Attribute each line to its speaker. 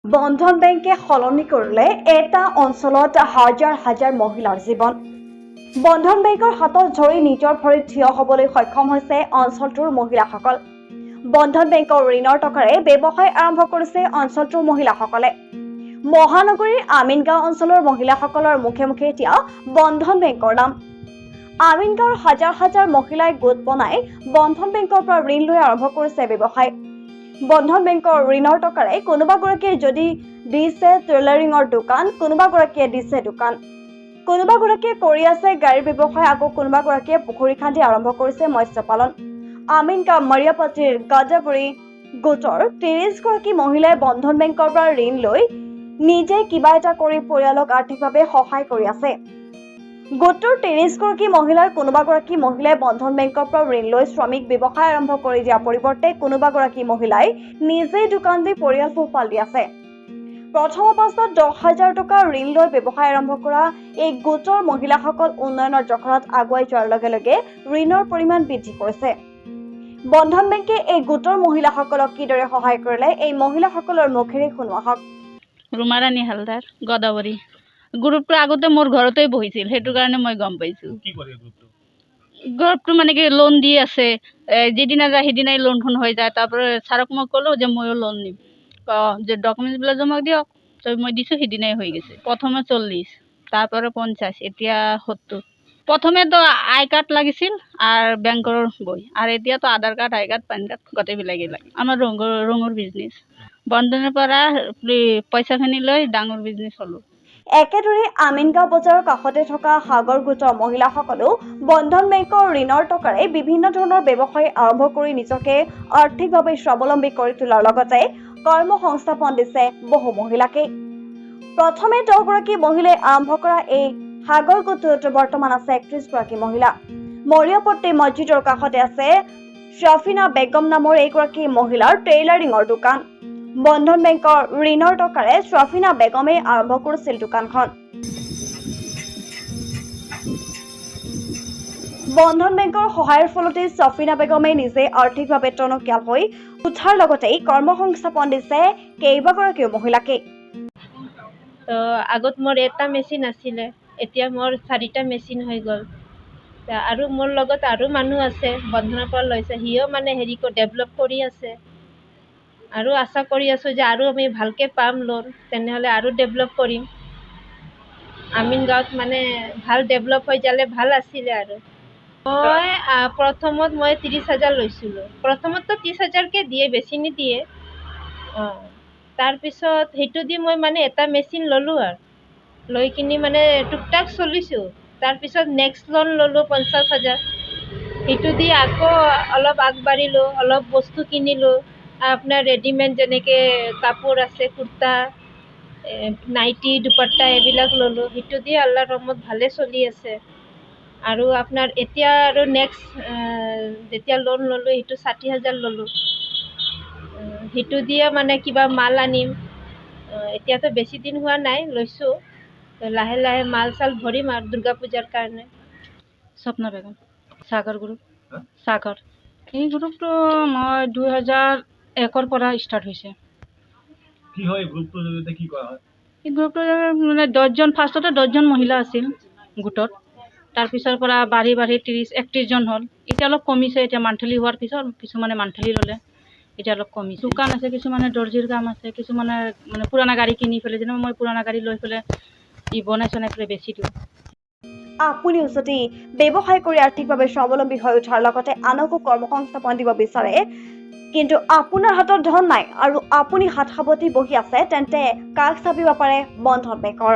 Speaker 1: বন্ধন বেংকে সলনি কৰিলে এটা অঞ্চলত হাজাৰ হাজাৰ মহিলাৰ জীৱন। বন্ধন বেংকৰ হাতত ধৰি নিজৰ ভৰিত থিয় হ'বলৈ সক্ষম হৈছে অঞ্চলটোৰ মহিলাসকল। বন্ধন বেংকৰ ঋণৰ টকাৰে ব্যৱসায় আৰম্ভ কৰিছে অঞ্চলটোৰ মহিলাসকলে। মহানগৰীৰ আমিনগাঁও অঞ্চলৰ মহিলাসকলৰ মুখে মুখে এতিয়া বন্ধন বেংকৰ নাম। আমিনগাঁৱৰ হাজাৰ হাজাৰ মহিলাই গোট বনাই বন্ধন বেংকৰ পৰা ঋণ লৈ আৰম্ভ কৰিছে ব্যৱসায়। বন্ধন বেংকৰ ঋণৰ টকাৰে কোনোবা গৰাকীয়ে যদি দিছে টেইলাৰিঙৰ দোকান, কোনোবা গৰাকীয়ে দিছে দোকান, কোনোবা গৰাকীয়ে কৰি আছে গাড়ীৰ ব্যৱসায়, আকৌ কোনোবা গৰাকীয়ে পুখুৰী খান্দি আৰম্ভ কৰিছে মৎস্য পালন। আমিনগাঁও মাৰিয়াপাটিৰ গাদাবৰী গোটৰ ৩০ গৰাকী মহিলাই বন্ধন বেংকৰ পৰা ঋণ লৈ নিজে কিবা এটা কৰি পৰিয়ালক আৰ্থিকভাৱে সহায় কৰি আছে। গোটৰ ৩০ গৰাকী মহিলাৰ কোনোবা গৰাকী মহিলাই বন্ধন বেংকৰ পৰা ঋণ লৈ শ্ৰমিক ব্যৱসায় আৰম্ভ কৰি দিয়াৰ পৰিৱৰ্তে কোনোবা গৰাকী মহিলাই নিজেই দোকান দি পৰিয়াল পোহপাল দি আছে। প্ৰথম অৱস্থাত ১০,০০০ টকা ঋণ লৈ ব্যৱসায় আৰম্ভ কৰা এই গোটৰ মহিলাসকল উন্নয়নৰ জখলাত আগুৱাই যোৱাৰ লগে লগে ঋণৰ পৰিমাণ বৃদ্ধি কৰিছে। বন্ধন বেংকে এই গোটৰ মহিলাসকলক কিদৰে সহায় কৰিলে এই মহিলাসকলৰ মুখেৰে শুনোৱা হওক।
Speaker 2: ৰুমাৰাণী হালদাৰ, গদাবৰী। গ্ৰুপটো আগতে মোৰ ঘৰতেই বহিছিল, সেইটো কাৰণে মই গম পাইছোঁ। গ্ৰুপটো মানে কি লোন দি আছে, যিদিনা যায় সিদিনাই লোনখন হৈ যায়। তাৰপৰা ছাৰক মই ক'লোঁ যে ময়ো লোন নিম, যে ডকুমেণ্টছবিলাক জমা দিয়ক। মই দিছোঁ, সিদিনাই হৈ গৈছে। প্ৰথমে ৪০, তাৰপৰা ৫০, এতিয়া ৭০। প্ৰথমেতো আই কাৰ্ড লাগিছিল আৰু বেংকৰ বই, আৰু এতিয়াতো আধাৰ কাৰ্ড, আই কাৰ্ড, পান কাৰ্ড গোটেইবিলাকেই লাগে। আমাৰ ৰঙৰ বিজনেছ, বন্ধনৰ পৰা পইচাখিনি লৈ ডাঙৰ বিজনেছ হ'লোঁ।
Speaker 1: একেদৰে আমিনগাঁও বজাৰৰ কাষতে থকা সাগৰ গোটৰ মহিলাসকলেও বন্ধন বেংকৰ ঋণৰ টকাৰে বিভিন্ন ধৰণৰ ব্যৱসায় আৰম্ভ কৰি নিজকে আৰ্থিকভাৱে স্বাৱলম্বী কৰি তোলাৰ লগতে কৰ্ম সংস্থাপন দিছে বহু মহিলাকে। প্ৰথমে ১০ গৰাকী মহিলাই আৰম্ভ কৰা এই সাগৰ গোটত বৰ্তমান আছে ৩১ গৰাকী মহিলা। মৰিয়াপট্টি মছজিদৰ কাষতে আছে শ্বাফিনা বেগম নামৰ এইগৰাকী মহিলাৰ টেইলাৰিঙৰ দোকান। বন্ধন বেংকৰ ঋণৰ টকাৰে শ্বাফিনা বেগমে আৰম্ভ কৰিছিল দোকানখন। বন্ধন বেংকৰ সহায়ৰ ফলতে শ্বাফিনা বেগমে নিজে আৰ্থিকভাৱে টনকিয়াল হৈ উঠাৰ লগতে কৰ্মসংস্থাপন দিছে কেইবাগৰাকীও মহিলাকে।
Speaker 3: তো আগত মোৰ এটা মেচিন আছিলে, এতিয়া মোৰ ৪টা মেচিন হৈ গ'ল। আৰু মোৰ লগত আৰু মানুহ আছে, বন্ধনৰ পৰা লৈছে, সিও মানে ডেভেলপ কৰি আছে। আৰু আশা কৰি আছোঁ যে আৰু আমি ভালকৈ পাম লোন, তেনেহ'লে আৰু ডেভেলপ কৰিম। আমিনগাঁৱত মানে ভাল ডেভেলপ হৈ যালে ভাল আছিলে। আৰু মই প্ৰথমত ৩০,০০০ লৈছিলোঁ। প্ৰথমততো ৩০,০০০কৈ দিয়ে, বেছি নিদিয়ে। তাৰপিছত সেইটো দি মই মানে এটা মেচিন ল'লোঁ, আৰু লৈ কিনি মানে টুকটাক চলিছোঁ। তাৰপিছত নেক্সট লোন ল'লোঁ ৫০,০০০। সেইটো দি আকৌ অলপ আগবাঢ়িলোঁ, অলপ বস্তু কিনিলোঁ। আপোনাৰ ৰেডিমেড যেনেকৈ কাপোৰ আছে, কুৰ্তা, নাইটি, দুপাট্টা এইবিলাক ল'লোঁ। সেইটো দি আল্লাহৰ ৰহমত ভালে চলি আছে। আৰু আপোনাৰ এতিয়া আৰু নেক্সট যেতিয়া লোন ল'লোঁ সেইটো ৬০,০০০ ল'লোঁ। সেইটো দিয়ে মানে কিবা মাল আনিম। এতিয়াতো বেছি দিন হোৱা নাই, লৈছোঁ। লাহে লাহে মাল চাল ভৰিম আৰু দুৰ্গা পূজাৰ কাৰণে।
Speaker 2: স্বপ্না বেগম, সাগৰ গ্ৰুপ। সাগৰ এই গ্ৰুপটো মই ২০০১ৰ পৰা ষ্টাৰ্ট হৈছে।
Speaker 4: কি হয় গ্ৰুপটোৰ জৰিয়তে কি কৰা হয়?
Speaker 2: এই গ্ৰুপটো মানে ১০জন, ফাৰ্ষ্টতে ১০জন মহিলা আছিল গোটত। তাৰপিছৰ পৰা বাঢ়ি বাঢ়ি ৩১জন হ'ল। এতিয়া অলপ কমিছে, এতিয়া মান্থলি হোৱাৰ পিছত কিছুমানে মান্থলি ল'লে, এতিয়া অলপ কমিছে। দোকান আছে, কিছুমানে দৰ্জিৰ কাম আছে, কিছুমানে মানে পুৰণা গাড়ী কিনি পেলাই, যেনেকৈ মই পুৰণা গাড়ী লৈ পেলাই বনাই চনাই পেলাই বেছি দিওঁ।
Speaker 1: আপুনিও যদি ব্যৱসায় কৰি আৰ্থিকভাৱে স্বাৱলম্বী হৈ উঠাৰ লগতে আনকো কৰ্মসংস্থাপন দিব বিচাৰে, কিন্তু আপোনাৰ হাতত ধন নাই আৰু আপুনি হাত সাৱটি বহি আছে, তেন্তে কাষ চাপিব পাৰে বন্ধন বেংকৰ।